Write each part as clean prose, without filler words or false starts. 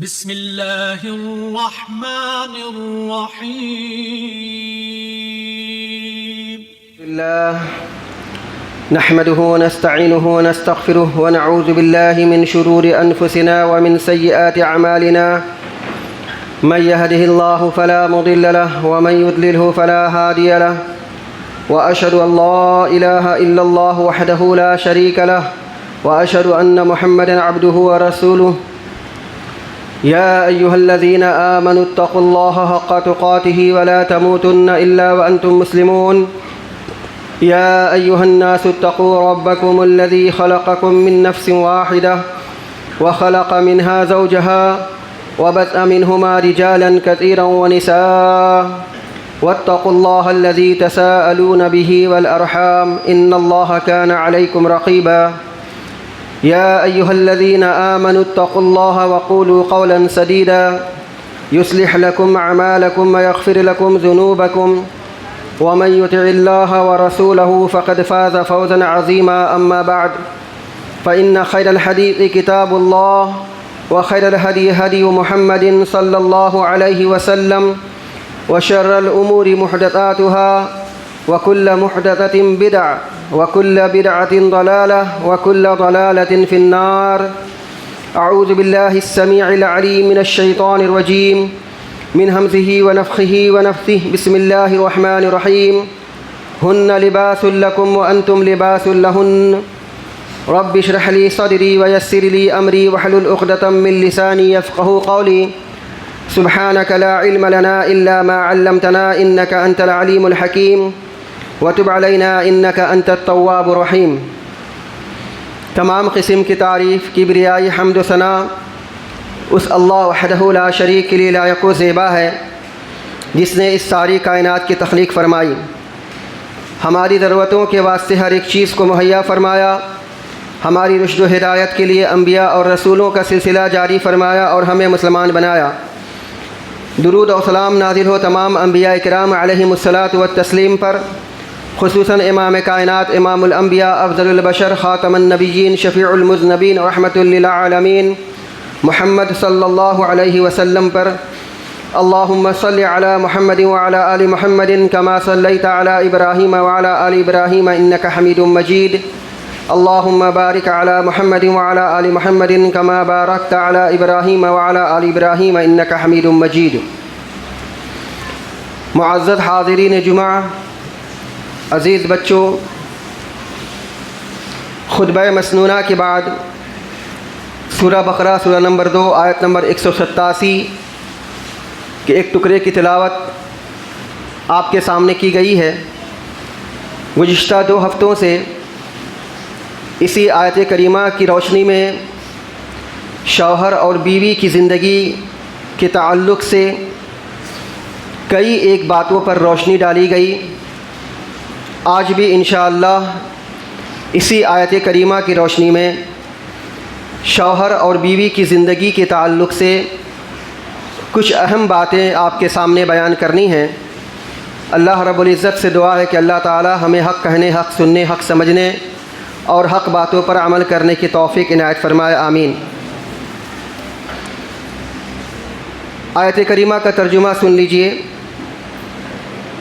بسم الله الرحمن الرحيم. الله نحمده ونستعينه ونستغفره ونعوذ بالله من شرور أنفسنا ومن سيئات أعمالنا. من يهده الله فلا مضل له ومن يضلله فلا هادي له، وأشهد أن لا إله إلا الله وحده لا شريك له، وأشهد أن محمدًا عبده ورسوله. يا أيها الذين آمنوا اتقوا الله حق تقاته ولا تموتن إلا وأنتم مسلمون. يا أيها الناس اتقوا ربكم الذي خلقكم من نفس واحدة وخلق منها زوجها وبث منهما رجالا كثيرا ونساء، واتقوا الله الذي تساءلون به والأرحام إن الله كان عليكم رقيبا. يا أيها الذين آمنوا اتقوا الله وقولوا قولا سديدا يصلح لكم أعمالكم ويغفر لكم ذنوبكم، ومن يطع الله ورسوله فقد فاز فوزا عظيما. أما بعد، فإن خير الحديث كتاب الله، وخير الهدي هدي محمد صلى الله عليه وسلم، وشر الأمور محدثاتها، وكل محدثة بدعة، وكل بدعة ضلالة، وكل ضلالة في النار. أعوذ بالله السميع العليم من الشيطان الرجيم من همزه ونفخه ونفثه. بسم الله الرحمن الرحيم. هن لباس لكم وأنتم لباس لهن. رب اشرح لي صدري ويسر لي أمري واحلل عقدة من لساني يفقهوا قولي. سبحانك لا علم لنا إلا ما علمتنا إنك أنت العليم الحكيم، وتب علینا انک انت التواب الرحیم. تمام قسم کی تعریف، کبریائی، حمد و ثنا اس اللہ وحدہ لا شریک کے لیے لائق و زیبا ہے، جس نے اس ساری کائنات کی تخلیق فرمائی، ہماری ضرورتوں کے واسطے ہر ایک چیز کو مہیا فرمایا، ہماری رشد و ہدایت کے لیے انبیاء اور رسولوں کا سلسلہ جاری فرمایا اور ہمیں مسلمان بنایا. درود و سلام نازل ہو تمام انبیاء کرام علیہم الصلاۃ والتسلیم پر، خصوصاً امام کائنات، امام الانبیاء، افضل البشر، خاتم النبیین، شفیع المذنبین، رحمۃ للعالمین محمد صلی اللہ علیہ وسلم پر. اللہم صل علی محمد وعلی آل محمد کما صلیت علی ابراہیم وعلی آل ابراہیم انک حمید مجید. اللہم بارک علی محمد وعلی آل محمد کما بارکت علی ابراہیم وعلی آل ابراہیم انک حمید مجید. معزز حاضرین جمعہ، عزیز بچوں، خطبہ مسنونہ کے بعد سورہ بقرہ سورہ نمبر 2 آیت نمبر 187 کے ایک ٹکڑے کی تلاوت آپ کے سامنے کی گئی ہے. گزشتہ 2 ہفتوں سے اسی آیت کریمہ کی روشنی میں شوہر اور بیوی کی زندگی کے تعلق سے کئی ایک باتوں پر روشنی ڈالی گئی. آج بھی انشاءاللہ اسی آیت کریمہ کی روشنی میں شوہر اور بیوی کی زندگی کے تعلق سے کچھ اہم باتیں آپ کے سامنے بیان کرنی ہیں. اللہ رب العزت سے دعا ہے کہ اللہ تعالی ہمیں حق کہنے، حق سننے، حق سمجھنے اور حق باتوں پر عمل کرنے کی توفیق عنایت فرمائے، آمین. آیت کریمہ کا ترجمہ سن لیجئے.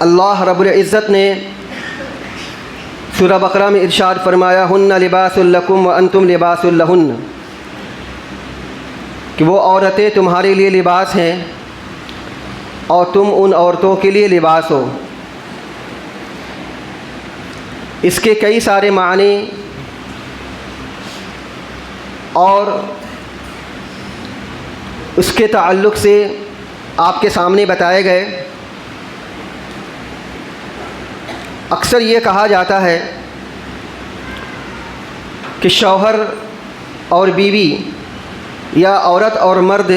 اللہ رب العزت نے سورہ بقرہ میں ارشاد فرمایا، ہن لباس لکم وانتم لباس لہن، کہ وہ عورتیں تمہارے لیے لباس ہیں اور تم ان عورتوں کے لیے لباس ہو. اس کے کئی سارے معنی اور اس کے تعلق سے آپ کے سامنے بتائے گئے. اکثر یہ کہا جاتا ہے کہ شوہر اور بیوی یا عورت اور مرد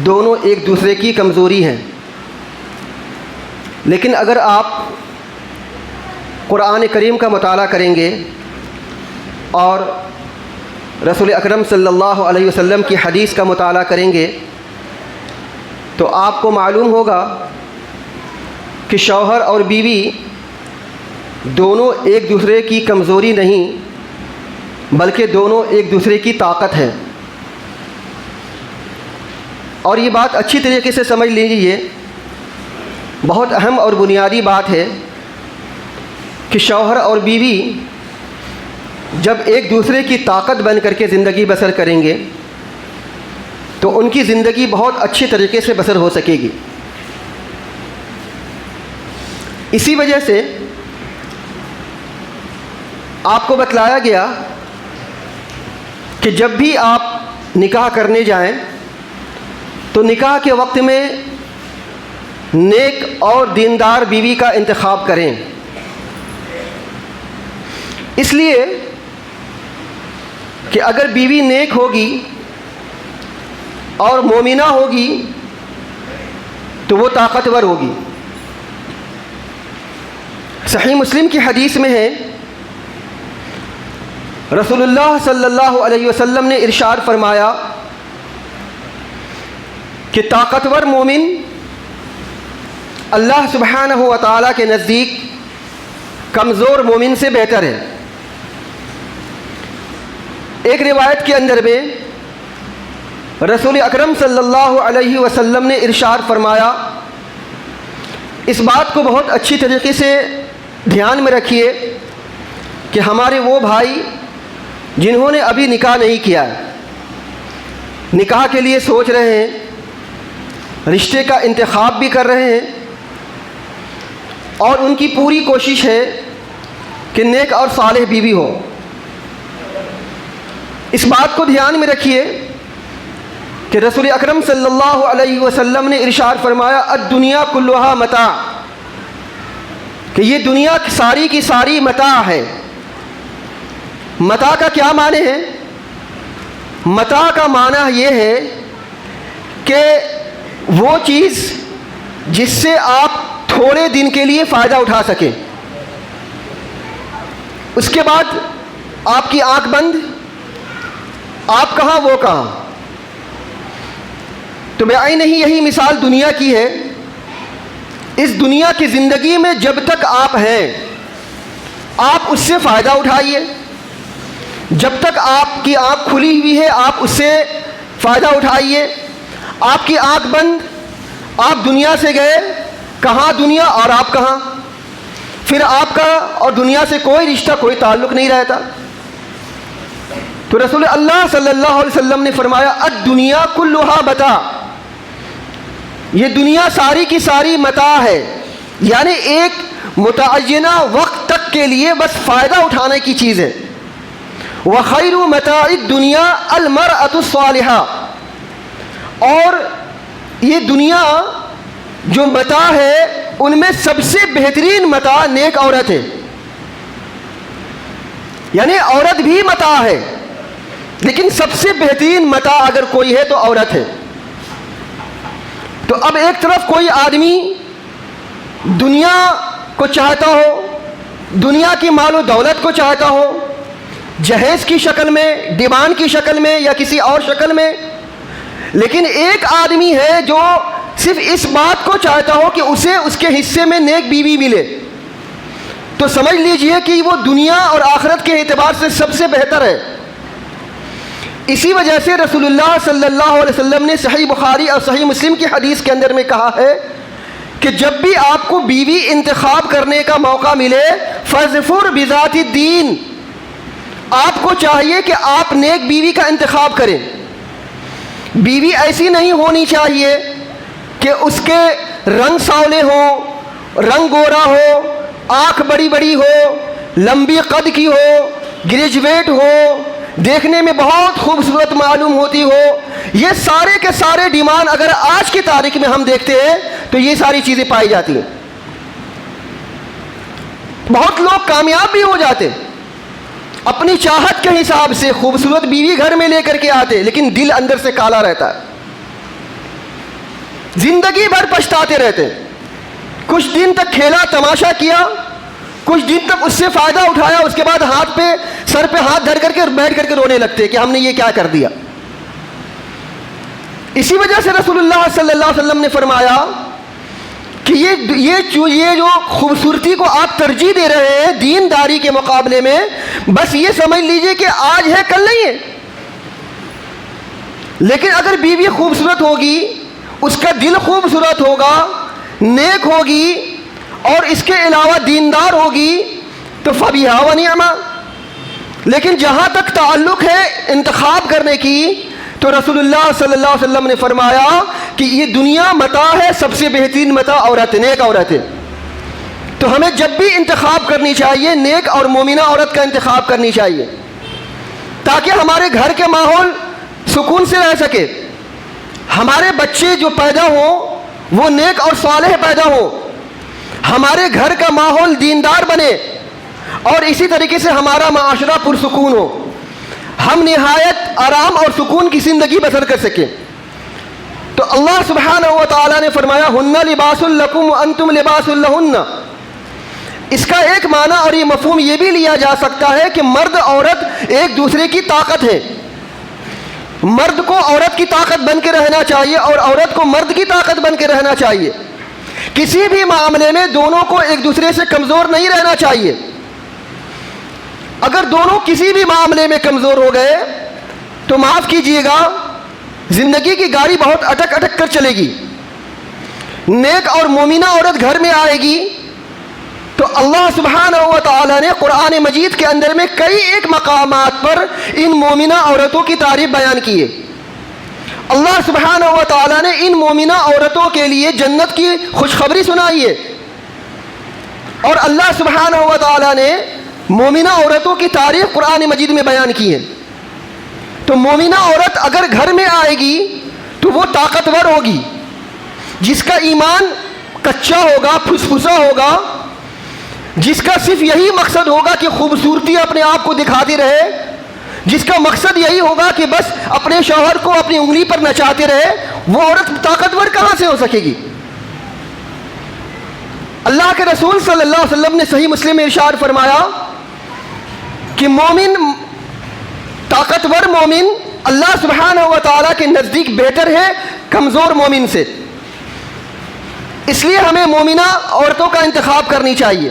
دونوں ایک دوسرے کی کمزوری ہیں، لیکن اگر آپ قرآن کریم کا مطالعہ کریں گے اور رسول اکرم صلی اللہ علیہ وسلم کی حدیث کا مطالعہ کریں گے تو آپ کو معلوم ہوگا کہ شوہر اور بیوی دونوں ایک دوسرے کی کمزوری نہیں بلکہ دونوں ایک دوسرے کی طاقت ہیں. اور یہ بات اچھی طریقے سے سمجھ لیجیے، بہت اہم اور بنیادی بات ہے کہ شوہر اور بیوی جب ایک دوسرے کی طاقت بن کر کے زندگی بسر کریں گے تو ان کی زندگی بہت اچھے طریقے سے بسر ہو سکے گی۔ اسی وجہ سے آپ کو بتلایا گیا کہ جب بھی آپ نکاح کرنے جائیں تو نکاح کے وقت میں نیک اور دیندار بیوی کا انتخاب کریں، اس لیے کہ اگر بیوی نیک ہوگی اور مومنہ ہوگی تو وہ طاقتور ہوگی۔ صحیح مسلم کی حدیث میں ہے، رسول اللہ صلی اللہ علیہ وسلم نے ارشاد فرمایا کہ طاقتور مومن اللہ سبحانہ و تعالیٰ کے نزدیک کمزور مومن سے بہتر ہے۔ ایک روایت کے اندر میں رسول اکرم صلی اللہ علیہ وسلم نے ارشاد فرمایا، اس بات کو بہت اچھی طریقے سے دھیان میں رکھیے کہ ہمارے وہ بھائی جنہوں نے ابھی نکاح نہیں کیا ہے، نکاح کے لیے سوچ رہے ہیں، رشتے کا انتخاب بھی کر رہے ہیں اور ان کی پوری کوشش ہے کہ نیک اور صالح بیوی ہو، اس بات کو دھیان میں رکھیے کہ رسول اکرم صلی اللہ علیہ وسلم نے ارشاد فرمایا، الدنیا کلھا متاع، کہ یہ دنیا ساری کی ساری متاع ہے۔ متاع کا کیا معنی ہے؟ متاع کا معنی یہ ہے کہ وہ چیز جس سے آپ تھوڑے دن کے لیے فائدہ اٹھا سکیں، اس کے بعد آپ کی آنکھ بند، آپ کہاں وہ کہاں۔ تو بعینہ ہی یہی مثال دنیا کی ہے۔ اس دنیا کی زندگی میں جب تک آپ ہیں آپ اس سے فائدہ اٹھائیے، جب تک آپ کی آنکھ کھلی ہوئی ہے آپ اس سے فائدہ اٹھائیے۔ آپ کی آنکھ بند، آپ دنیا سے گئے، کہاں دنیا اور آپ کہاں، پھر آپ کا اور دنیا سے کوئی رشتہ کوئی تعلق نہیں رہتا۔ تو رسول اللہ صلی اللہ علیہ وسلم نے فرمایا، الدنیا کلھا متاع، یہ دنیا ساری کی ساری متاع ہے، یعنی ایک متعینہ وقت تک کے لیے بس فائدہ اٹھانے کی چیز ہے۔ وخیر متاع الدنیا المرأة الصالحہ، اور یہ دنیا جو متاع ہے ان میں سب سے بہترین متاع نیک عورت ہے، یعنی عورت بھی متاع ہے لیکن سب سے بہترین متاع اگر کوئی ہے تو عورت ہے۔ تو اب ایک طرف کوئی آدمی دنیا کو چاہتا ہو، دنیا کی مال و دولت کو چاہتا ہو، جہیز کی شکل میں، ڈیمانڈ کی شکل میں یا کسی اور شکل میں، لیکن ایک آدمی ہے جو صرف اس بات کو چاہتا ہو کہ اسے اس کے حصے میں نیک بیوی ملے، تو سمجھ لیجئے کہ وہ دنیا اور آخرت کے اعتبار سے سب سے بہتر ہے۔ اسی وجہ سے رسول اللہ صلی اللہ علیہ وسلم نے صحیح بخاری اور صحیح مسلم کی حدیث کے اندر میں کہا ہے کہ جب بھی آپ کو بیوی انتخاب کرنے کا موقع ملے، فاظفر بذات الدین، آپ کو چاہیے کہ آپ نیک بیوی کا انتخاب کریں۔ بیوی ایسی نہیں ہونی چاہیے کہ اس کے رنگ سانولے ہوں، رنگ گورا ہو، آنکھ بڑی بڑی ہو، لمبی قد کی ہو، گریجویٹ ہو، دیکھنے میں بہت خوبصورت معلوم ہوتی ہو۔ یہ سارے کے سارے ڈیمانڈ اگر آج کی تاریخ میں ہم دیکھتے ہیں تو یہ ساری چیزیں پائی جاتی ہیں۔ بہت لوگ کامیاب بھی ہو جاتے، اپنی چاہت کے حساب سے خوبصورت بیوی گھر میں لے کر کے آتے، لیکن دل اندر سے کالا رہتا ہے، زندگی بھر پچھتاتے رہتے۔ کچھ دن تک کھیلا تماشا کیا، کچھ دن تک اس سے فائدہ اٹھایا، اس کے بعد ہاتھ پہ سر پہ ہاتھ دھر کر کے بیٹھ کر کے رونے لگتے کہ ہم نے یہ کیا کر دیا۔ اسی وجہ سے رسول اللہ صلی اللہ علیہ وسلم نے فرمایا کہ یہ جو خوبصورتی کو آپ ترجیح دے رہے ہیں دینداری کے مقابلے میں، بس یہ سمجھ لیجئے کہ آج ہے کل نہیں ہے۔ لیکن اگر بیوی خوبصورت ہوگی، اس کا دل خوبصورت ہوگا، نیک ہوگی اور اس کے علاوہ دیندار ہوگی تو فبیہا و نعما۔ لیکن جہاں تک تعلق ہے انتخاب کرنے کی تو رسول اللہ صلی اللہ علیہ وسلم نے فرمایا کہ یہ دنیا متاع ہے، سب سے بہترین متاع عورت، نیک عورت ہے۔ تو ہمیں جب بھی انتخاب کرنی چاہیے نیک اور مومنہ عورت کا انتخاب کرنی چاہیے، تاکہ ہمارے گھر کے ماحول سکون سے رہ سکے، ہمارے بچے جو پیدا ہوں وہ نیک اور صالح پیدا ہوں، ہمارے گھر کا ماحول دیندار بنے اور اسی طریقے سے ہمارا معاشرہ پرسکون ہو، ہم نہایت آرام اور سکون کی زندگی بسر کر سکیں۔ تو اللہ سبحانہ و تعالیٰ نے فرمایا ہن لباس لکم وانتم لباس لہن۔ اس کا ایک معنی اور یہ مفہوم یہ بھی لیا جا سکتا ہے کہ مرد عورت ایک دوسرے کی طاقت ہے، مرد کو عورت کی طاقت بن کے رہنا چاہیے اور عورت کو مرد کی طاقت بن کے رہنا چاہیے۔ کسی بھی معاملے میں دونوں کو ایک دوسرے سے کمزور نہیں رہنا چاہیے۔ اگر دونوں کسی بھی معاملے میں کمزور ہو گئے تو معاف کیجیے گا، زندگی کی گاڑی بہت اٹک اٹک کر چلے گی۔ نیک اور مومنہ عورت گھر میں آئے گی تو اللہ سبحانہ و تعالیٰ نے قرآن مجید کے اندر میں کئی ایک مقامات پر ان مومنہ عورتوں کی تعریف بیان کی ہے۔ اللہ سبحانہ و تعالیٰ نے ان مومنہ عورتوں کے لیے جنت کی خوشخبری سنائی ہے، اور اللہ سبحانہ و تعالیٰ نے مومنہ عورتوں کی تعریف قرآن مجید میں بیان کی ہے۔ تو مومنہ عورت اگر گھر میں آئے گی تو وہ طاقتور ہوگی، جس کا ایمان کچا ہوگا، پھسپھسا ہوگا، جس کا صرف یہی مقصد ہوگا کہ خوبصورتی اپنے آپ کو دکھاتی رہے، جس کا مقصد یہی ہوگا کہ بس اپنے شوہر کو اپنی انگلی پر نچاتے رہے، وہ عورت طاقتور کہاں سے ہو سکے گی؟ اللہ کے رسول صلی اللہ علیہ وسلم نے صحیح مسلم میں ارشاد فرمایا کہ مومن، طاقتور مومن اللہ سبحانہ و تعالیٰ کے نزدیک بہتر ہے کمزور مومن سے۔ اس لیے ہمیں مومنہ عورتوں کا انتخاب کرنی چاہیے۔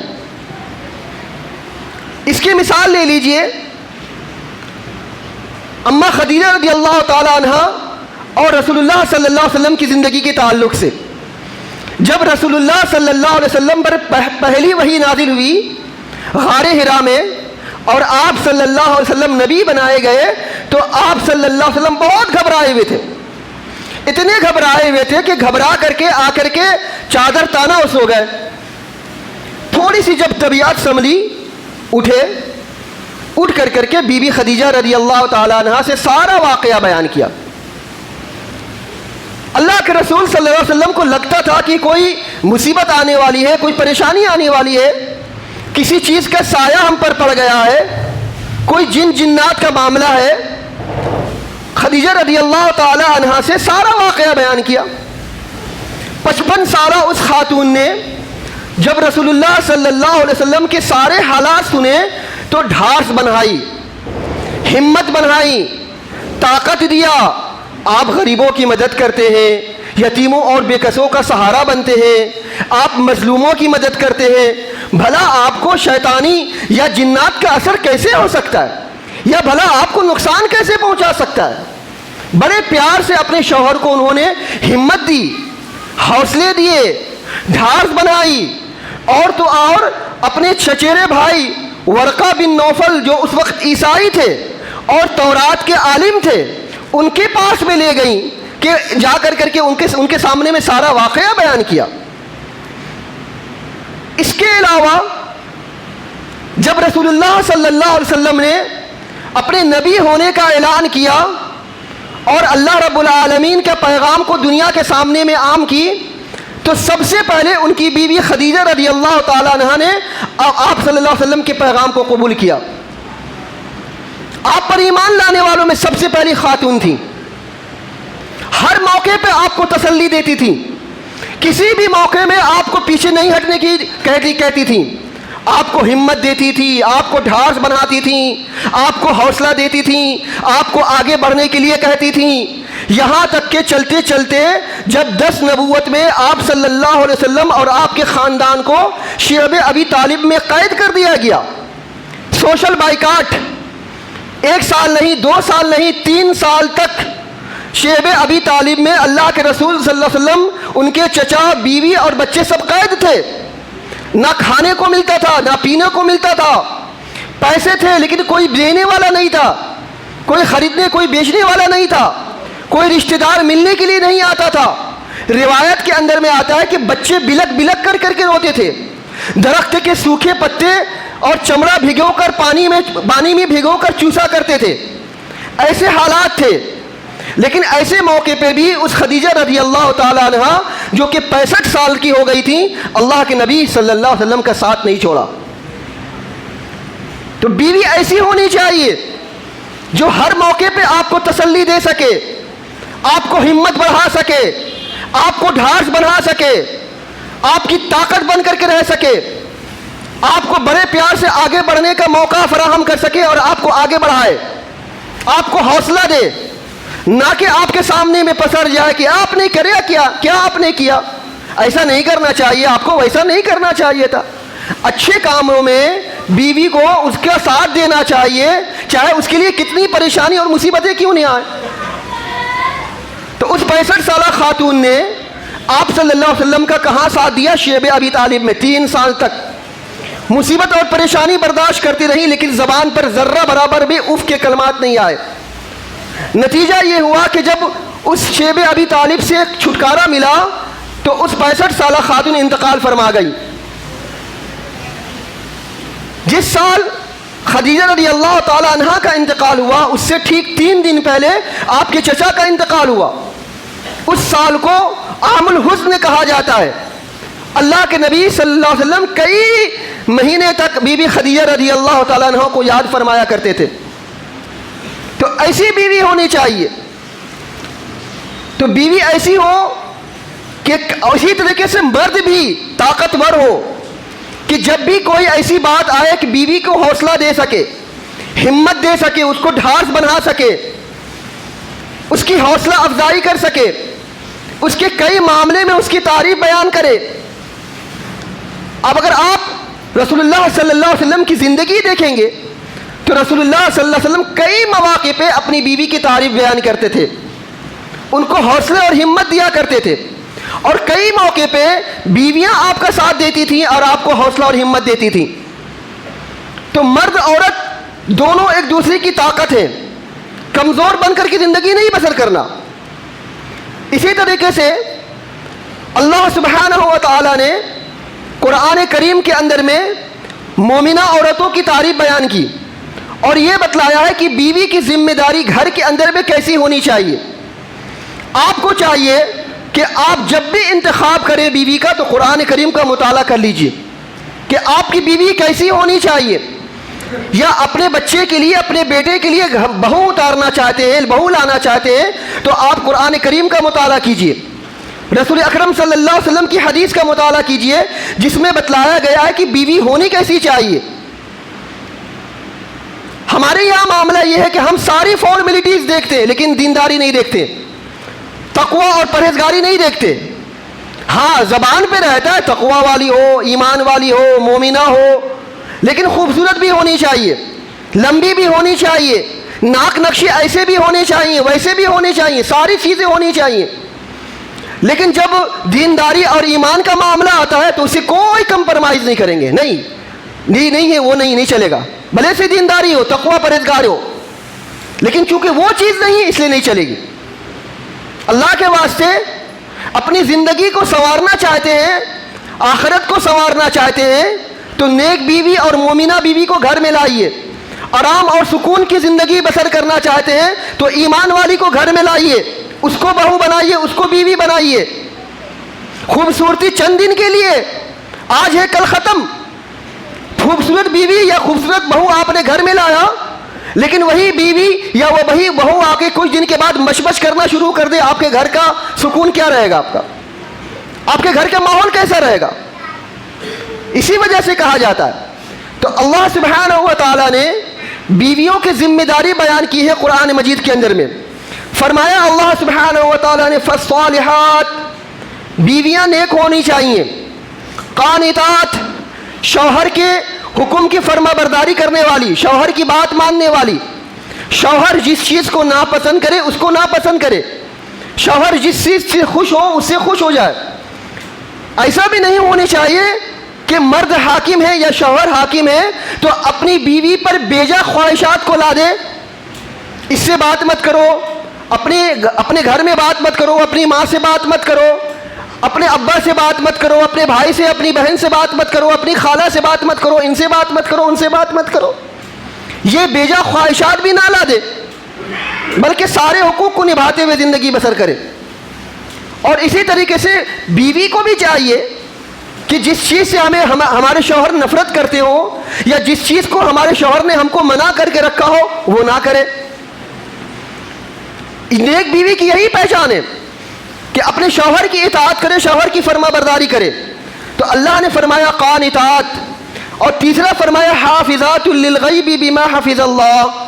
اس کی مثال لے لیجئے اماں خدیجہ رضی اللہ تعالی عنہ اور رسول اللہ صلی اللہ علیہ وسلم کی زندگی کے تعلق سے۔ جب رسول اللہ صلی اللہ علیہ وسلم پر پہلی وحی نازل ہوئی غار حرا میں اور آپ صلی اللہ علیہ وسلم نبی بنائے گئے تو آپ صلی اللہ علیہ وسلم بہت گھبرائے ہوئے تھے، اتنے گھبرائے ہوئے تھے کہ گھبرا کر کے آ کر کے چادر تانا اس ہو گئے۔ تھوڑی سی جب طبیعت سنبھلی، اٹھے، اٹھ کر کے بی بی خدیجہ رضی اللہ تعالیٰ عنہ سے سارا واقعہ بیان کیا۔ اللہ کے رسول صلی اللہ علیہ وسلم کو لگتا تھا کہ کوئی مصیبت آنے والی ہے، کوئی پریشانی آنے والی ہے، کسی چیز کا سایہ ہم پر پڑ گیا ہے، کوئی جن جنات کا معاملہ ہے۔ خدیجہ رضی اللہ تعالی عنہا سے سارا واقعہ بیان کیا۔ 55 سالہ اس خاتون نے جب رسول اللہ صلی اللہ علیہ وسلم کے سارے حالات سنے تو ڈھارس بنائی، ہمت بنائی، طاقت دیا۔ آپ غریبوں کی مدد کرتے ہیں، یتیموں اور بے کسوں کا سہارا بنتے ہیں، آپ مظلوموں کی مدد کرتے ہیں، بھلا آپ کو شیطانی یا جنات کا اثر کیسے ہو سکتا ہے، یا بھلا آپ کو نقصان کیسے پہنچا سکتا ہے؟ بڑے پیار سے اپنے شوہر کو انہوں نے ہمت دی، حوصلے دیے، ڈھارس بنائی، اور تو اور اپنے چچیرے بھائی ورقہ بن نوفل جو اس وقت عیسائی تھے اور تورات کے عالم تھے، ان کے پاس میں لے گئیں کہ جا کر کے ان کے سامنے میں سارا واقعہ بیان کیا۔ اس کے علاوہ جب رسول اللہ صلی اللہ علیہ وسلم نے اپنے نبی ہونے کا اعلان کیا اور اللہ رب العالمین کے پیغام کو دنیا کے سامنے میں عام کی، تو سب سے پہلے ان کی بیوی خدیجہ رضی اللہ تعالیٰ عنہا نے آپ صلی اللہ علیہ وسلم کے پیغام کو قبول کیا۔ آپ پر ایمان لانے والوں میں سب سے پہلی خاتون تھی، ہر موقع پہ آپ کو تسلی دیتی تھی، کسی بھی موقع میں آپ کو پیچھے نہیں ہٹنے کی کہتی تھی، آپ کو ہمت دیتی تھی، آپ کو ڈھارس بناتی تھی، آپ کو حوصلہ دیتی تھی، آپ کو آگے بڑھنے کے لیے کہتی تھی۔ یہاں تک کہ چلتے چلتے جب 10 نبوت میں آپ صلی اللہ علیہ وسلم اور آپ کے خاندان کو شعب ابی طالب میں قید کر دیا گیا، سوشل بائیکاٹ، 1 سال نہیں، 2 سال نہیں، 3 سال تک شیب ابی طالب میں اللہ کے رسول صلی اللہ علیہ وسلم، ان کے چچا، بیوی اور بچے سب قید تھے، نہ کھانے کو ملتا تھا نہ پینے کو ملتا تھا، پیسے تھے لیکن کوئی دینے والا نہیں تھا، کوئی خریدنے کوئی بیچنے والا نہیں تھا، کوئی رشتہ دار ملنے کے لیے نہیں آتا تھا۔ روایت کے اندر میں آتا ہے کہ بچے بلک بلک کر کر کے روتے تھے، درخت کے سوکھے پتے اور چمڑا بھگو کر پانی میں بھگو کر چوسا کرتے تھے، ایسے حالات تھے۔ لیکن ایسے موقع پہ بھی اس خدیجہ رضی اللہ تعالی عنہ جو کہ 65 سال کی ہو گئی تھی، اللہ کے نبی صلی اللہ علیہ وسلم کا ساتھ نہیں چھوڑا۔ تو بیوی ایسی ہونی چاہیے جو ہر موقع پہ آپ کو تسلی دے سکے، آپ کو ہمت بڑھا سکے، آپ کو ڈھارس بنا سکے، آپ کی طاقت بن کر کے رہ سکے، آپ کو بڑے پیار سے آگے بڑھنے کا موقع فراہم کر سکے اور آپ کو آگے بڑھائے، آپ کو حوصلہ دے، نہ کہ آپ کے سامنے میں پسر جائے کہ آپ نے کیا آپ نے کیا، ایسا نہیں کرنا چاہیے، آپ کو ویسا نہیں کرنا چاہیے تھا۔ اچھے کاموں میں بیوی کو اس کا ساتھ دینا چاہیے، چاہے اس کے لیے کتنی پریشانی اور مصیبتیں کیوں نہیں آئیں۔ تو اس 65 سالہ خاتون نے آپ صلی اللہ علیہ وسلم کا کہاں ساتھ دیا؟ شیب ابی طالب میں 3 سال تک مصیبت اور پریشانی برداشت کرتی رہی، لیکن زبان پر ذرہ برابر بھی اف کے کلمات نہیں آئے۔ نتیجہ یہ ہوا کہ جب اس شیب ابی طالب سے چھٹکارا ملا تو اس 65 سالہ خاتون انتقال فرما گئی۔ جس سال خدیجہ رضی اللہ تعالی عنہ کا انتقال ہوا، اس سے ٹھیک 3 دن پہلے آپ کے چچا کا انتقال ہوا۔ اس سال کو عام الحزن کہا جاتا ہے۔ اللہ کے نبی صلی اللہ علیہ وسلم کئی مہینے تک بی بی خدیجہ رضی اللہ تعالی عنہ کو یاد فرمایا کرتے تھے۔ تو ایسی بیوی ہونی چاہیے، تو بیوی ایسی ہو کہ اسی طریقے سے مرد بھی طاقتور ہو کہ جب بھی کوئی ایسی بات آئے کہ بیوی کو حوصلہ دے سکے، ہمت دے سکے، اس کو ڈھارس بنا سکے، اس کی حوصلہ افزائی کر سکے، اس کے کئی معاملے میں اس کی تعریف بیان کرے۔ اب اگر آپ رسول اللہ صلی اللہ علیہ وسلم کی زندگی دیکھیں گے تو رسول اللہ صلی اللہ علیہ وسلم کئی مواقع پہ اپنی بیوی کی تعریف بیان کرتے تھے، ان کو حوصلے اور ہمت دیا کرتے تھے، اور کئی موقع پہ بیویاں آپ کا ساتھ دیتی تھیں اور آپ کو حوصلہ اور ہمت دیتی تھیں۔ تو مرد عورت دونوں ایک دوسرے کی طاقت ہیں، کمزور بن کر کی زندگی نہیں بسر کرنا۔ اسی طریقے سے اللہ سبحانہ و تعالی نے قرآن کریم کے اندر میں مومنہ عورتوں کی تعریف بیان کی اور یہ بتلایا ہے کہ بیوی کی ذمہ داری گھر کے اندر میں کیسی ہونی چاہیے۔ آپ کو چاہیے کہ آپ جب بھی انتخاب کریں بیوی کا تو قرآن کریم کا مطالعہ کر لیجئے کہ آپ کی بیوی کیسی ہونی چاہیے، یا اپنے بچے کے لیے، اپنے بیٹے کے لیے بہو اتارنا چاہتے ہیں، بہو لانا چاہتے ہیں تو آپ قرآن کریم کا مطالعہ کیجئے، رسول اکرم صلی اللہ علیہ وسلم کی حدیث کا مطالعہ کیجئے جس میں بتلایا گیا ہے کہ بیوی ہونی کیسی چاہیے۔ ہمارے یہاں معاملہ یہ ہے کہ ہم ساری فارمیلٹیز دیکھتے ہیں لیکن دینداری نہیں دیکھتے، تقوی اور پرہیزگاری نہیں دیکھتے۔ ہاں زبان پہ رہتا ہے تقوی والی ہو، ایمان والی ہو، مومنہ ہو، لیکن خوبصورت بھی ہونی چاہیے، لمبی بھی ہونی چاہیے، ناک نقشے ایسے بھی ہونے چاہیے، ویسے بھی ہونے چاہیے، ساری چیزیں ہونی چاہیے۔ لیکن جب دینداری اور ایمان کا معاملہ آتا ہے تو اسے کوئی کمپرمائز نہیں کریں گے، نہیں ہے، وہ نہیں چلے گا، بھلے سے دینداری ہو، تقوی پرہیزگار ہو، لیکن چونکہ وہ چیز نہیں ہے اس لیے نہیں چلے گی۔ اللہ کے واسطے اپنی زندگی کو سنوارنا چاہتے ہیں، آخرت کو سنوارنا چاہتے ہیں تو نیک بیوی اور مومنہ بیوی کو گھر میں لائیے۔ آرام اور سکون کی زندگی بسر کرنا چاہتے ہیں تو ایمان والی کو گھر میں لائیے، اس کو بہو بنائیے، اس کو بیوی بنائیے۔ خوبصورتی چند دن کے لیے، آج ہے کل ختم۔ خوبصورت بیوی یا خوبصورت بہو آپ نے گھر میں لایا لیکن وہی بیوی یا وہی بہو آ کے کچھ دن کے بعد مشمش کرنا شروع کر دے، آپ کے گھر کا سکون کیا رہے گا؟ آپ کے گھر کا ماحول کیسا رہے گا؟ اسی وجہ سے کہا جاتا ہے۔ تو اللہ سبحانہ و تعالیٰ نے بیویوں کی ذمہ داری بیان کی ہے قرآن مجید کے اندر میں۔ فرمایا اللہ سبحانہ و تعالیٰ نے فالصالحات، بیویاں نیک ہونی چاہیے، قانتات، شوہر کے حکم کی فرما برداری کرنے والی، شوہر کی بات ماننے والی، شوہر جس چیز کو ناپسند کرے اس کو ناپسند کرے، شوہر جس چیز سے خوش ہو اس سے خوش ہو جائے. ایسا بھی نہیں ہونی چاہیے کہ مرد حاکم ہے یا شوہر حاکم ہے تو اپنی بیوی پر بیجا خواہشات کو لا دے. اس سے بات مت کرو، اپنے گھر میں بات مت کرو، اپنی ماں سے بات مت کرو، اپنے ابا سے بات مت کرو، اپنے بھائی سے اپنی بہن سے بات مت کرو، اپنی خالہ سے بات مت کرو، ان سے بات مت کرو، ان سے بات مت کرو. یہ بیجا خواہشات بھی نہ لا دے بلکہ سارے حقوق کو نبھاتے ہوئے زندگی بسر کرے. اور اسی طریقے سے بیوی کو بھی چاہیے کہ جس چیز سے ہمارے شوہر نفرت کرتے ہو یا جس چیز کو ہمارے شوہر نے ہم کو منع کر کے رکھا ہو وہ نہ کرے. نیک بیوی کی یہی پہچان ہے کہ اپنے شوہر کی اطاعت کرے، شوہر کی فرما برداری کرے. تو اللہ نے فرمایا قانتات، اور تیسرا فرمایا حافظات للغیب بما حفظ اللہ.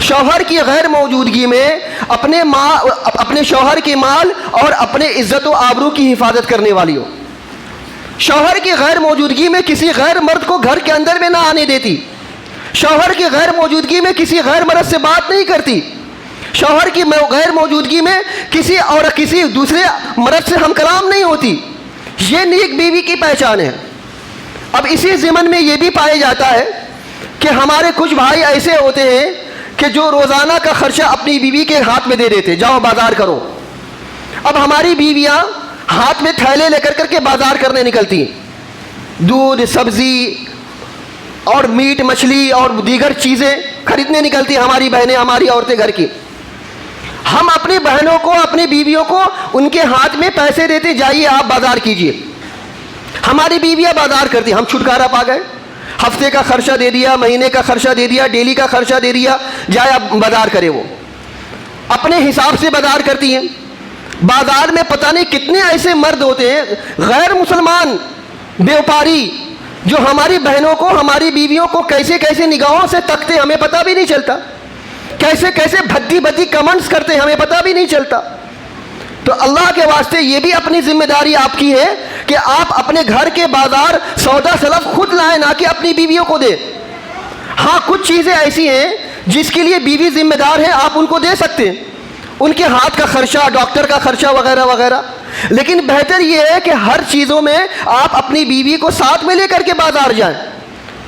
شوہر کی غیر موجودگی میں اپنے شوہر کے مال اور اپنے عزت و آبرو کی حفاظت کرنے والی ہو. شوہر کی غیر موجودگی میں کسی غیر مرد کو گھر کے اندر میں نہ آنے دیتی. شوہر کی غیر موجودگی میں کسی غیر مرد سے بات نہیں کرتی. شوہر کی غیر موجودگی میں کسی دوسرے مرد سے ہم کلام نہیں ہوتی. یہ نیک بیوی کی پہچان ہے. اب اسی ضمن میں یہ بھی پایا جاتا ہے کہ ہمارے کچھ بھائی ایسے ہوتے ہیں کہ جو روزانہ کا خرچہ اپنی بیوی کے ہاتھ میں دے دیتے، جاؤ بازار کرو. اب ہماری بیویاں ہاتھ میں تھیلے لے کر کے بازار کرنے نکلتی ہیں، دودھ، سبزی اور میٹ مچھلی اور دیگر چیزیں خریدنے نکلتی ہیں ہماری بہنیں، ہماری عورتیں گھر کی. ہم اپنی بہنوں کو، اپنی بیویوں کو ان کے ہاتھ میں پیسے دیتے، جائیے آپ بازار کیجئے. ہماری بیویاں بازار کرتی، ہم چھٹکارا پا گئے. ہفتے کا خرچہ دے دیا، مہینے کا خرچہ دے دیا، ڈیلی کا خرچہ دے دیا، جائے آپ بازار کرے. وہ اپنے حساب سے بازار کرتی ہیں. بازار میں پتہ نہیں کتنے ایسے مرد ہوتے ہیں غیر مسلمان بیوپاری جو ہماری بہنوں کو، ہماری بیویوں کو کیسے کیسے نگاہوں سے تکتے ہمیں پتہ بھی نہیں چلتا، کیسے کیسے بھدی بھدی کمنٹس کرتے ہمیں پتہ بھی نہیں چلتا. تو اللہ کے واسطے یہ بھی اپنی ذمہ داری آپ کی ہے کہ آپ اپنے گھر کے بازار سودا سلف خود لائیں، نہ کہ اپنی بیویوں کو دیں. ہاں کچھ چیزیں ایسی ہیں جس کے لیے بیوی ذمہ دار ہے، آپ ان کو دے سکتے ہیں، ان کے ہاتھ کا خرچہ، ڈاکٹر کا خرچہ وغیرہ وغیرہ. لیکن بہتر یہ ہے کہ ہر چیزوں میں آپ اپنی بیوی کو ساتھ میں لے کر کے بازار جائیں.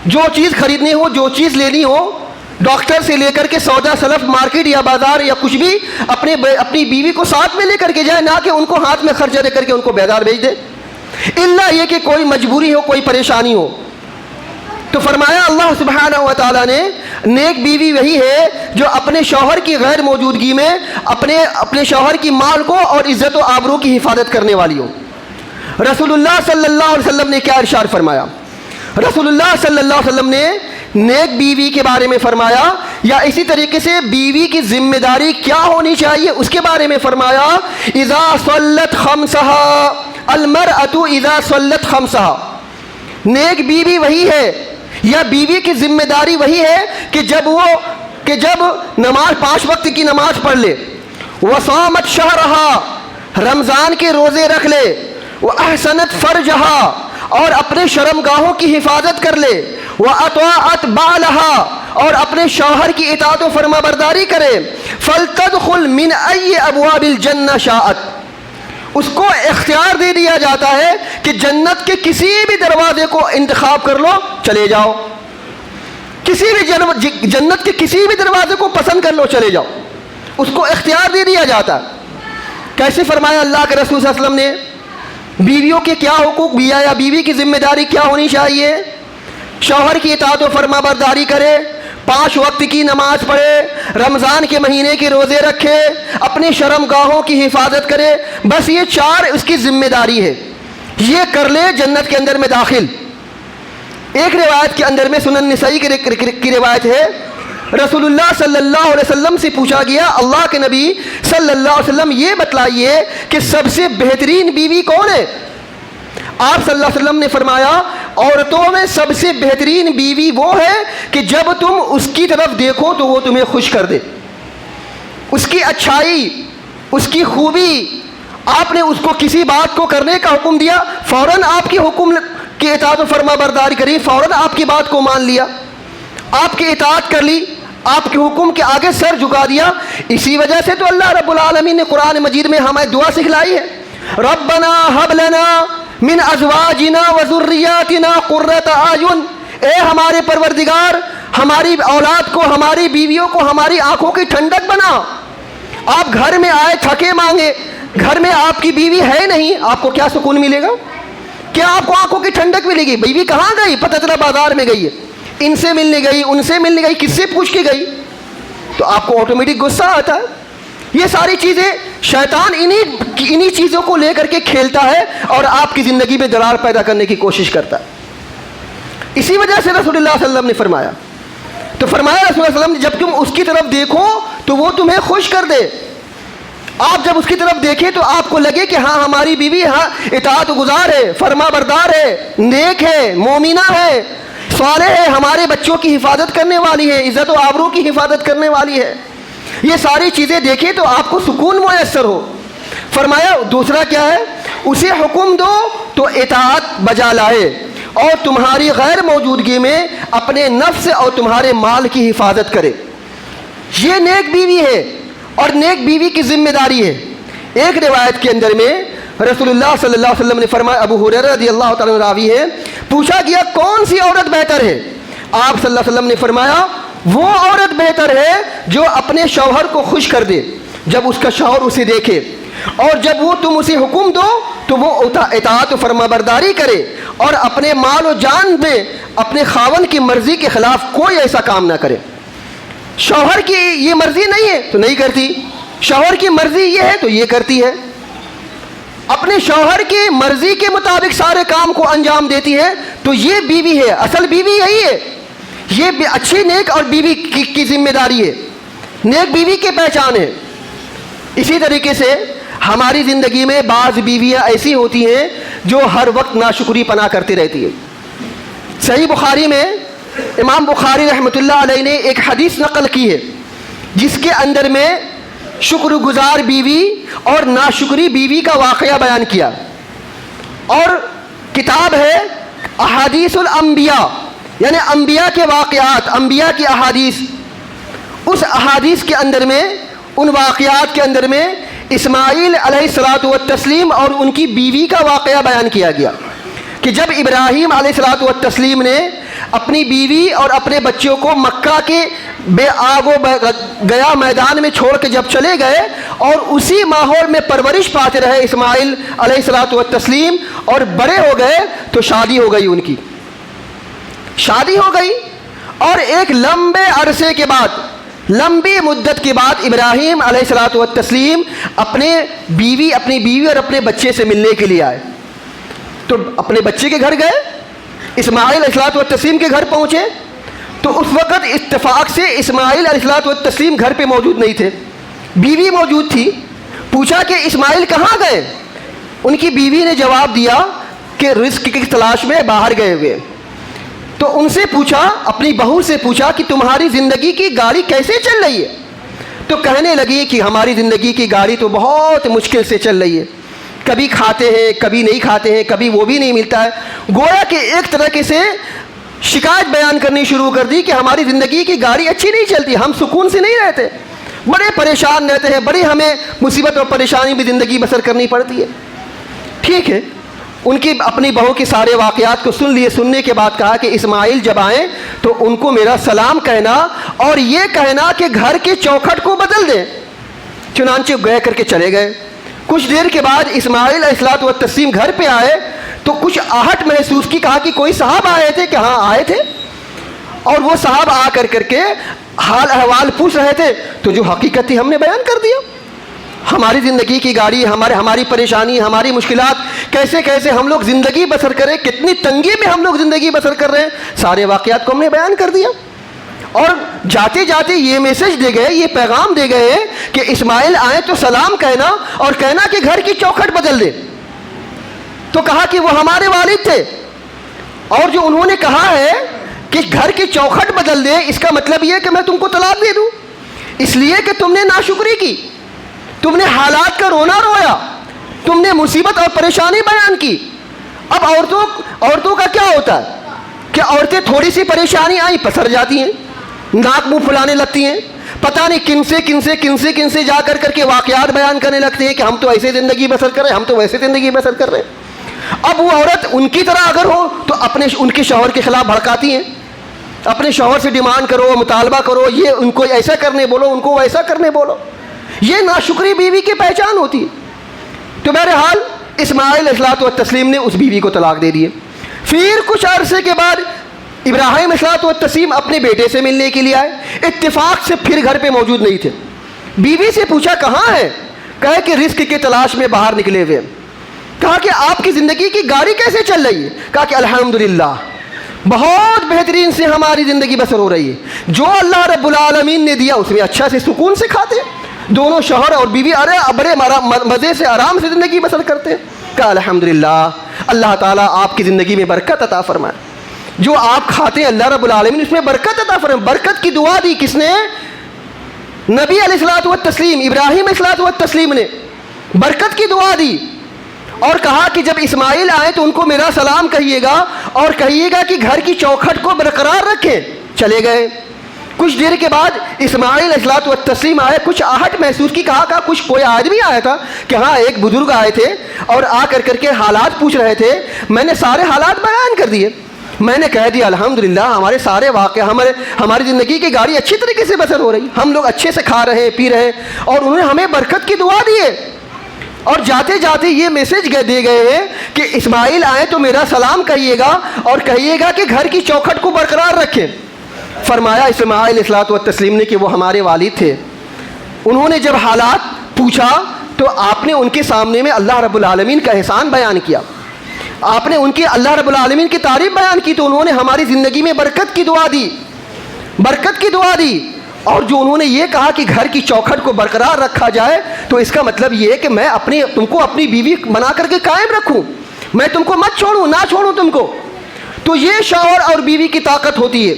جو چیز خریدنی ہو، جو چیز لینی ہو، ڈاکٹر سے لے کر کے سودا سلف، مارکیٹ یا بازار یا کچھ بھی، اپنی بیوی کو ساتھ میں لے کر کے جائیں، نہ کہ ان کو ہاتھ میں خرچہ دے کر کے ان کو بازار بھیج دے. الا یہ کہ کوئی مجبوری ہو، کوئی پریشانی ہو. تو فرمایا اللہ سبحانہ و تعالیٰ نے نیک بیوی وہی ہے جو اپنے شوہر کی غیر موجودگی میں اپنے شوہر کی مال کو اور عزت و آبرو کی حفاظت کرنے والی ہو. رسول اللہ صلی اللہ علیہ وسلم نے کیا ارشاد فرمایا؟ رسول اللہ صلی اللہ علیہ وسلم نے نیک بیوی کے بارے میں فرمایا، یا اسی طریقے سے بیوی کی ذمہ داری کیا ہونی چاہیے اس کے بارے میں فرمایا، اذا صلت خمسها المرأة اذا صلت خمسها. نیک بیوی وہی ہے یا بیوی کی ذمہ داری وہی ہے کہ جب نماز 5 وقت کی نماز پڑھ لے، وصامت شہرها، رمضان کے روزے رکھ لے، واحسنت فرجها، اور اپنے شرمگاہوں کی حفاظت کر لے، وَأَطَاعَتْ بَعْلَهَا، اور اپنے شوہر کی اطاعت و فرما برداری کرے، فَلْتَدْخُلْ مِنْ أَيِّ أَبْوَابِ الْجَنَّةِ شَاءَتْ، اس کو اختیار دے دیا جاتا ہے کہ جنت کے کسی بھی دروازے کو انتخاب کر لو، چلے جاؤ. کسی بھی جنت کے کسی بھی دروازے کو پسند کر لو، چلے جاؤ. اس کو اختیار دے دیا جاتا. کیسے فرمایا اللہ کے رسول صلی اللہ علیہ وسلم نے؟ بیویوں کے کیا حقوق بھی ہے یا بیوی کی ذمہ داری کیا ہونی چاہیے؟ شوہر کی اطاعت و فرما برداری کرے، 5 وقت کی نماز پڑھے، رمضان کے مہینے کے روزے رکھے، اپنی شرمگاہوں کی حفاظت کرے. بس یہ 4 اس کی ذمہ داری ہے. یہ کر لے جنت کے اندر میں داخل. ایک روایت کے اندر میں سنن نسائی کی روایت ہے، رسول اللہ صلی اللہ علیہ وسلم سے پوچھا گیا، اللہ کے نبی صلی اللہ علیہ وسلم یہ بتلائیے کہ سب سے بہترین بیوی کون ہے؟ آپ صلی اللہ علیہ وسلم نے فرمایا، عورتوں میں سب سے بہترین بیوی وہ ہے کہ جب تم اس کی طرف دیکھو تو وہ تمہیں خوش کر دے. اس کی اچھائی، اس کی خوبی، آپ نے اس کو کسی بات کو کرنے کا حکم دیا، فوراً آپ کے حکم کی اطاعت و فرما برداری کری، فوراً آپ کی بات کو مان لیا، آپ کی اطاعت کر لی، آپ کے حکم کے آگے سر جھکا دیا. اسی وجہ سے تو اللہ رب العالمین نے قرآن مجید میں ہمیں دعا سکھلائی ہے, ربنا هب لنا من ازواجنا وذریاتنا قرۃ اعین, اے ہمارے پروردگار ہماری اولاد کو, ہماری بیویوں کو ہماری آنکھوں کی ٹھنڈک بنا. آپ گھر میں آئے تھکے مانگے, گھر میں آپ کی بیوی ہے نہیں, آپ کو کیا سکون ملے گا؟ کیا آپ کو آنکھوں کی ٹھنڈک ملے گی؟ بیوی کہاں گئی؟ پتہ چلا بازار میں گئی ہے, ان سے ملنے گئی, ان سے ملنے گئی, کس سے پوچھ کے گئی؟ تو آپ کو آٹومیٹک غصہ آتا ہے. یہ ساری چیزیں شیطان انہی چیزوں کو لے کر کے کھیلتا ہے اور آپ کی زندگی میں درار پیدا کرنے کی کوشش کرتا ہے. اسی وجہ سے رسول اللہ صلی اللہ علیہ وسلم نے فرمایا, تو فرمایا رسول اللہ صلی اللہ علیہ وسلم نے جب تم اس کی طرف دیکھو تو وہ تمہیں خوش کر دے. آپ جب اس کی طرف دیکھیں تو آپ کو لگے کہ ہاں ہماری بیوی ہاں اطاعت گزار ہے, فرما بردار ہے, نیک ہے, مومنہ ہے, صالح ہے, ہمارے بچوں کی حفاظت کرنے والی ہے, عزت و آبرو کی حفاظت کرنے والی ہے. یہ ساری چیزیں دیکھیں تو آپ کو سکون میسر ہو. فرمایا دوسرا کیا ہے, اسے حکم دو تو اطاعت بجا لائے اور تمہاری غیر موجودگی میں اپنے نفس اور تمہارے مال کی حفاظت کرے. یہ نیک بیوی ہے اور نیک بیوی کی ذمہ داری ہے. ایک روایت کے اندر میں رسول اللہ صلی اللہ علیہ وسلم نے فرمایا, ابو ہریرہ رضی اللہ تعالیٰ عنہ راوی ہے, پوچھا گیا کون سی عورت بہتر ہے؟ آپ صلی اللہ علیہ وسلم نے فرمایا وہ عورت بہتر ہے جو اپنے شوہر کو خوش کر دے جب اس کا شوہر اسے دیکھے, اور جب وہ تم اسے حکم دو تو وہ اطاعت و فرما برداری کرے اور اپنے مال و جان میں اپنے خاوند کی مرضی کے خلاف کوئی ایسا کام نہ کرے. شوہر کی یہ مرضی نہیں ہے تو نہیں کرتی, شوہر کی مرضی یہ ہے تو یہ کرتی ہے. اپنے شوہر کی مرضی کے مطابق سارے کام کو انجام دیتی ہے. تو یہ بیوی ہے, اصل بیوی یہی ہے. یہ اچھی نیک اور بیوی کی ذمہ داری ہے, نیک بیوی کی پہچان ہے. اسی طریقے سے ہماری زندگی میں بعض بیویاں ایسی ہوتی ہیں جو ہر وقت ناشکری پنا کرتی رہتی ہے. صحیح بخاری میں امام بخاری رحمۃ اللہ علیہ نے ایک حدیث نقل کی ہے جس کے اندر میں شکر گزار بیوی اور ناشکری بیوی کا واقعہ بیان کیا. اور کتاب ہے احادیث الانبیاء, یعنی انبیاء کے واقعات, انبیاء کی احادیث. اس احادیث کے اندر میں, ان واقعات کے اندر میں اسماعیل علیہ الصلاۃ والتسلیم اور ان کی بیوی کا واقعہ بیان کیا گیا کہ جب ابراہیم علیہ الصلاۃ والتسلیم نے اپنی بیوی اور اپنے بچوں کو مکہ کے بے آگ و گیا میدان میں چھوڑ کے جب چلے گئے اور اسی ماحول میں پرورش پاتے رہے اسماعیل علیہ الصلاۃ والتسلیم اور بڑے ہو گئے, تو شادی ہو گئی, ان کی شادی ہو گئی. اور ایک لمبے عرصے کے بعد, لمبی مدت کے بعد ابراہیم علیہ الصلاۃ والتسلیم اپنی بیوی اور اپنے بچے سے ملنے کے لیے آئے. تو اپنے بچے کے گھر گئے, اسماعیل علیہ الصلاۃ والتسلیم کے گھر پہنچے. تو اس وقت اتفاق سے اسماعیل علیہ الصلاۃ والتسلیم گھر پہ موجود نہیں تھے, بیوی موجود تھی. پوچھا کہ اسماعیل کہاں گئے؟ ان کی بیوی نے جواب دیا کہ رزق کی تلاش میں باہر گئے ہوئے. تو ان سے پوچھا, اپنی بہو سے پوچھا کہ تمہاری زندگی کی گاڑی کیسے چل رہی ہے؟ تو کہنے لگی کہ ہماری زندگی کی گاڑی تو بہت مشکل سے چل رہی ہے, کبھی کھاتے ہیں کبھی نہیں کھاتے ہیں, کبھی وہ بھی نہیں ملتا ہے. گویا کہ ایک طریقے سے شکایت بیان کرنی شروع کر دی کہ ہماری زندگی کی گاڑی اچھی نہیں چلتی, ہم سکون سے نہیں رہتے, بڑے پریشان رہتے ہیں, بڑی ہمیں مصیبت اور پریشانی میں زندگی بسر کرنی پڑتی ہے. ٹھیک ہے, ان کی اپنی بہو کے سارے واقعات کو سن لیے. سننے کے بعد کہا کہ اسماعیل جب آئیں تو ان کو میرا سلام کہنا اور یہ کہنا کہ گھر کے چوکھٹ کو بدل دیں. چنانچہ گئے کر کے چلے گئے. کچھ دیر کے بعد اسماعیل علیہ الصلوۃ والتسلیم گھر پہ آئے تو کچھ آہٹ محسوس کی. کہا کہ کوئی صاحب آئے تھے؟ کہ ہاں آئے تھے. اور وہ صاحب آ کر کے حال احوال پوچھ رہے تھے. تو جو حقیقت تھی ہم نے بیان کر دیا. ہماری زندگی کی گاڑی, ہماری پریشانی, ہماری مشکلات, کیسے کیسے ہم لوگ زندگی بسر کریں, کتنی تنگی میں ہم لوگ زندگی بسر کر رہے ہیں, سارے واقعات کو ہم نے بیان کر دیا. اور جاتے جاتے یہ میسج دے گئے, یہ پیغام دے گئے کہ اسماعیل آئے تو سلام کہنا اور کہنا کہ گھر کی چوکھٹ بدل دے. تو کہا کہ وہ ہمارے والد تھے, اور جو انہوں نے کہا ہے کہ گھر کی چوکھٹ بدل دے, اس کا مطلب یہ کہ میں تم کو طلاق دے دوں, اس لیے کہ تم نے ناشکری کی, تم نے حالات کا رونا رویا, تم نے مصیبت اور پریشانی بیان کی. اب عورتوں کا کیا ہوتا ہے کہ عورتیں تھوڑی سی پریشانی آئی پسر جاتی ہیں, ناک منہ پھلانے لگتی ہیں، پتہ نہیں کن سے جا کر کے واقعات بیان کرنے لگتے ہیں کہ ہم تو ایسے زندگی بسر کر رہے ہیں، ہم تو ویسے زندگی بسر کر رہے ہیں۔ اب وہ عورت ان کی طرح اگر ہو تو ان کے شوہر کے خلاف بھڑکاتی ہیں، اپنے شوہر سے ڈیمانڈ کرو، مطالبہ کرو، یہ ان کو ایسا کرنے بولو، ان کو ویسا کرنے بولو۔ یہ ناشکری بیوی کی پہچان ہوتی ہے۔ تو بہرحال اسماعیل علیہ السلام نے اس بیوی کو طلاق دے دیے۔ پھر کچھ عرصے کے بعد ابراہیم علیہ السلام اپنے بیٹے سے ملنے کے لیے آئے، اتفاق سے پھر گھر پہ موجود نہیں تھے۔ بیوی سے پوچھا کہاں ہے؟ کہا کہ رزق کی تلاش میں باہر نکلے ہوئے۔ کہا کہ آپ کی زندگی کی گاڑی کیسے چل رہی ہے؟ کہا کہ الحمدللہ بہت بہترین سے ہماری زندگی بسر ہو رہی ہے، جو اللہ رب العالمین نے دیا اس میں اچھا سے سکون سے کھاتے ہیں، دونوں شوہر اور بیوی بڑے مزے سے آرام سے زندگی بسر کرتے ہیں۔ کہا الحمدللہ اللہ تعالیٰ آپ کی زندگی میں برکت عطا فرمائے، جو آپ کھاتے ہیں اللہ رب العالمین اس میں برکت عطا فرمائے۔ برکت کی دعا دی کس نے؟ نبی علیہ الصلوۃ والتسلیم، ابراہیم علیہ الصلوۃ والتسلیم نے برکت کی دعا دی اور کہا کہ جب اسماعیل آئے تو ان کو میرا سلام کہیے گا اور کہیے گا کہ گھر کی چوکھٹ کو برقرار رکھیں۔ چلے گئے۔ کچھ دیر کے بعد اسماعیل علیہ الصلوۃ والتسلیم آئے، کچھ آہٹ محسوس کی، کہا کچھ کوئی آدمی آیا تھا کہ ہاں ایک بزرگ آئے تھے اور آ کر کے حالات پوچھ رہے تھے، میں نے سارے حالات بیان کر دیے، میں نے کہہ دیا الحمدللہ ہمارے سارے واقعہ ہماری زندگی کی گاڑی اچھی طریقے سے بسر ہو رہی، ہم لوگ اچھے سے کھا رہے پی رہے، اور انہوں نے ہمیں برکت کی دعا دی ہے، اور جاتے جاتے یہ میسج دے گئے ہیں کہ اسماعیل آئے تو میرا سلام کہیے گا اور کہیے گا کہ گھر کی چوکھٹ کو برقرار رکھیں۔ فرمایا اسماعیل علیہ السلام نے کہ وہ ہمارے والد تھے، انہوں نے جب حالات پوچھا تو آپ نے ان کے سامنے میں اللہ رب العالمین کا احسان بیان کیا، آپ نے ان کی اللہ رب العالمین کی تعریف بیان کی، تو انہوں نے ہماری زندگی میں برکت کی دعا دی، برکت کی دعا دی۔ اور جو انہوں نے یہ کہا کہ گھر کی چوکھٹ کو برقرار رکھا جائے، تو اس کا مطلب یہ ہے کہ میں تم کو اپنی بیوی بنا کر کے قائم رکھوں، میں تم کو مت چھوڑوں، نہ چھوڑوں تم کو۔ تو یہ شوہر اور بیوی کی طاقت ہوتی ہے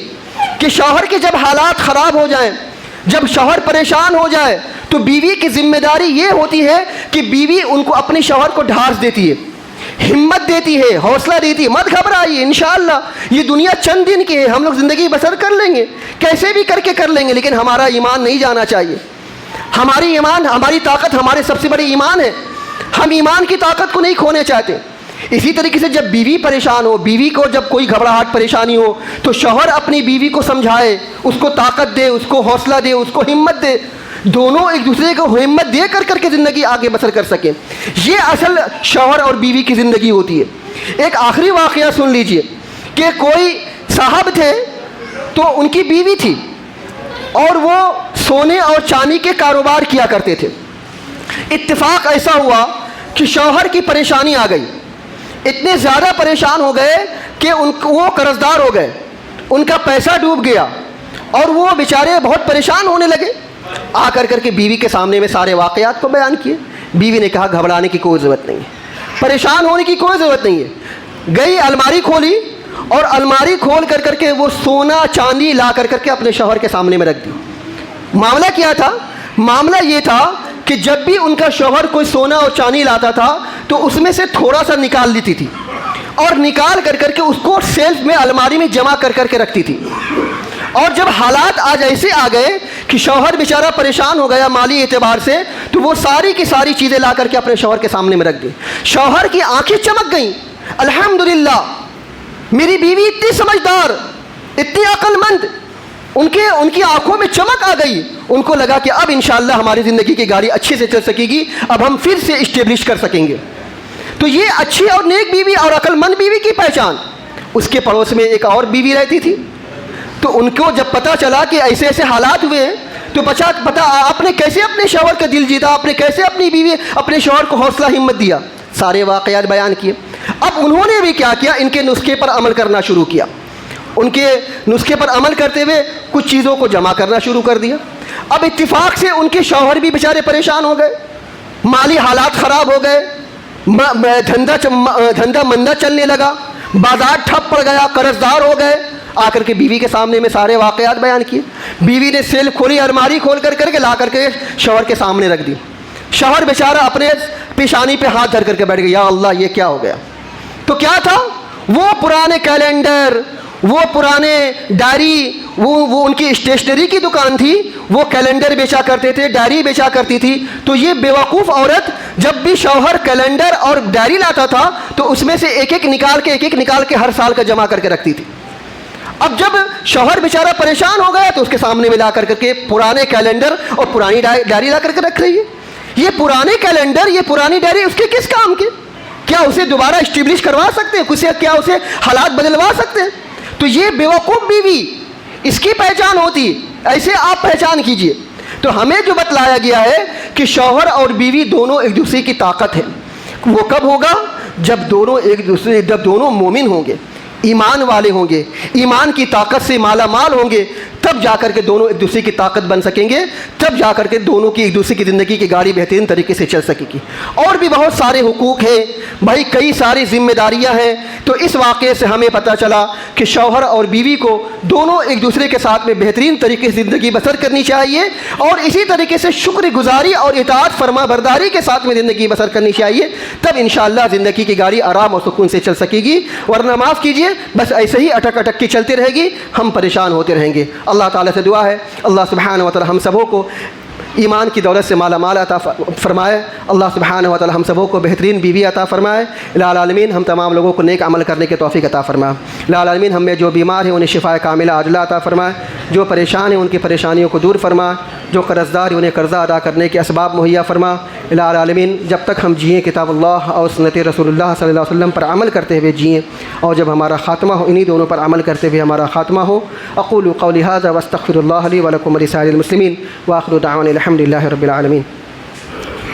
کہ شوہر کے جب حالات خراب ہو جائیں، جب شوہر پریشان ہو جائے، تو بیوی کی ذمہ داری یہ ہوتی ہے کہ بیوی ان کو اپنے شوہر کو ڈھارس دیتی ہے، ہمت دیتی ہے، حوصلہ دیتی ہے، مت گھبرائیے، انشاءاللہ یہ دنیا چند دن کی ہے، ہم لوگ زندگی بسر کر لیں گے، کیسے بھی کر کے کر لیں گے، لیکن ہمارا ایمان نہیں جانا چاہیے۔ ہماری طاقت ہمارے سب سے بڑی ایمان ہے، ہم ایمان کی طاقت کو نہیں کھونے چاہتے۔ اسی طریقے سے جب بیوی پریشان ہو، بیوی کو جب کوئی گھبراہٹ پریشانی ہو، تو شوہر اپنی بیوی کو سمجھائے، اس کو طاقت دے، اس کو حوصلہ دے، اس کو ہمت دے، دونوں ایک دوسرے کو ہمت دے کر کے زندگی آگے بسر کر سکیں۔ یہ اصل شوہر اور بیوی کی زندگی ہوتی ہے۔ ایک آخری واقعہ سن لیجئے کہ کوئی صاحب تھے تو ان کی بیوی تھی اور وہ سونے اور چاندی کے کاروبار کیا کرتے تھے۔ اتفاق ایسا ہوا کہ شوہر کی پریشانی آ گئی، اتنے زیادہ پریشان ہو گئے کہ وہ قرض دار ہو گئے، ان کا پیسہ ڈوب گیا اور وہ بیچارے بہت پریشان ہونے لگے۔ آ کر کے بیوی کے سامنے میں سارے واقعات کو بیان کیے۔ بیوی نے کہا گھبرانے کی کوئی ضرورت نہیں ہے، پریشان ہونے کی کوئی ضرورت نہیں ہے۔ گئی الماری کھولی اور الماری کھول کر کے وہ سونا چاندی لا کر کے اپنے شوہر کے سامنے میں رکھ دی۔ معاملہ کیا تھا؟ معاملہ یہ تھا کہ جب بھی ان کا شوہر کوئی سونا اور چاندی لاتا تھا تو اس میں سے تھوڑا سا نکال لیتی تھی اور نکال کر کے اس کو شیلف میں الماری میں جمع کر کے رکھتی تھی۔ اور جب حالات آج ایسے آ گئے کہ شوہر بیچارہ پریشان ہو گیا مالی اعتبار سے، تو وہ ساری کی ساری چیزیں لا کر کے اپنے شوہر کے سامنے میں رکھ دی۔ شوہر کی آنکھیں چمک گئیں، الحمدللہ میری بیوی اتنی سمجھدار، اتنی عقل مند، ان کی آنکھوں میں چمک آ گئی۔ ان کو لگا کہ اب انشاءاللہ ہماری زندگی کی گاڑی اچھے سے چل سکے گی، اب ہم پھر سے اسٹیبلش کر سکیں گے۔ تو یہ اچھی اور نیک بیوی اور عقل مند بیوی کی پہچان۔ اس کے پڑوس میں ایک اور بیوی رہتی تھی، تو ان کو جب پتہ چلا کہ ایسے ایسے حالات ہوئے ہیں، تو پتہ آپ نے کیسے اپنے شوہر کا دل جیتا، آپ نے کیسے اپنی بیوی اپنے شوہر کو حوصلہ ہمت دیا، سارے واقعات بیان کیے۔ اب انہوں نے بھی کیا کیا، ان کے نسخے پر عمل کرنا شروع کیا۔ ان کے نسخے پر عمل کرتے ہوئے کچھ چیزوں کو جمع کرنا شروع کر دیا۔ اب اتفاق سے ان کے شوہر بھی بیچارے پریشان ہو گئے، مالی حالات خراب ہو گئے، دھندا مندہ چلنے لگا، بازار ٹھپ پڑ گیا، قرض دار ہو گئے۔ آ کر کے بیوی کے سامنے میں سارے واقعات بیان کیے۔ بیوی نے سیل کھولی، الماری کھول کر کے لا کر کے شوہر کے سامنے رکھ دی۔ شوہر بیچارہ اپنے پیشانی پہ ہاتھ دھر کر کے بیٹھ گیا، یا اللہ یہ کیا ہو گیا؟ تو کیا تھا؟ وہ پرانے کیلنڈر، وہ پرانے ڈائری، وہ ان کی اسٹیشنری کی دکان تھی، وہ کیلنڈر بیچا کرتے تھے، ڈائری بیچا کرتی تھی. تو یہ بیوقوف عورت جب بھی شوہر کیلنڈر اور ڈائری لاتا تھا تو اس میں سے ایک ایک نکال کے ہر سال کا جمع کر کے رکھتی تھی. اب جب شوہر بیچارہ پریشان ہو گیا تو اس کے سامنے میں لا کر کے پرانے کیلنڈر اور پرانی ڈائری لا کر کے رکھ رہی ہے. یہ پرانے کیلنڈر، یہ پرانی ڈائری اس کے کس کام کے؟ کیا اسے دوبارہ اسٹیبلش کروا سکتے ہیں؟ کیا اسے حالات بدلوا سکتے ہیں؟ تو یہ بیوقوف بیوی، اس کی پہچان ہوتی، ایسے آپ پہچان کیجئے. تو ہمیں جو بتلایا گیا ہے کہ شوہر اور بیوی دونوں ایک دوسرے کی طاقت ہے. وہ کب ہوگا؟ جب دونوں مومن ہوں گے، ایمان والے ہوں گے، ایمان کی طاقت سے مالا مال ہوں گے، تب جا کر کے دونوں ایک دوسرے کی طاقت بن سکیں گے، تب جا کر کے دونوں کی ایک دوسرے کی زندگی کی گاڑی بہترین طریقے سے چل سکے گی. اور بھی بہت سارے حقوق ہیں بھائی، کئی ساری ذمہ داریاں ہیں. تو اس واقعے سے ہمیں پتہ چلا کہ شوہر اور بیوی کو دونوں ایک دوسرے کے ساتھ میں بہترین طریقے سے زندگی بسر کرنی چاہیے، اور اسی طریقے سے شکر گزاری اور اطاعت فرما برداری کے ساتھ میں زندگی بسر کرنی چاہیے. تب انشاءاللہ زندگی کی گاڑی آرام اور سکون سے چل سکے گی. ورنہ معاف کیجیے، بس ایسے ہی اٹک اٹک کے چلتی رہے گی، ہم پریشان ہوتے رہیں گے. اللہ تعالیٰ سے دعا ہے اللہ سبحانہ و تعالی ہم سبوں کو ایمان کی دولت سے مالا مال عطا فرمائے. اللہ سبحانہ و تعالی ہم سبوں کو بہترین بیوی عطا فرمائے. الہ العالمین ہم تمام لوگوں کو نیک عمل کرنے کی توفیق عطا فرمائے. الہ العالمین ہم میں جو بیمار ہیں انہیں شفاء کاملہ عاجلہ عطا فرمائے، جو پریشان ہیں ان کی پریشانیوں کو دور فرمائے، جو قرض دار ہیں انہیں قرضہ ادا کرنے کے اسباب مہیا فرما. الہ العالمین جب تک ہم جئیں کتاب اللہ اور سنت رسول اللہ صلی اللہ علیہ وسلم پر عمل کرتے ہوئے جئیں، اور جب ہمارا خاتمہ ہو انہی دونوں پر عمل کرتے ہوئے ہمارا خاتمہ ہو. اقول قولی ھذا واستغفر اللہ لی ولکم ولسائر المسلمین، وآخر دعوانا الحمد للہ رب العالمین.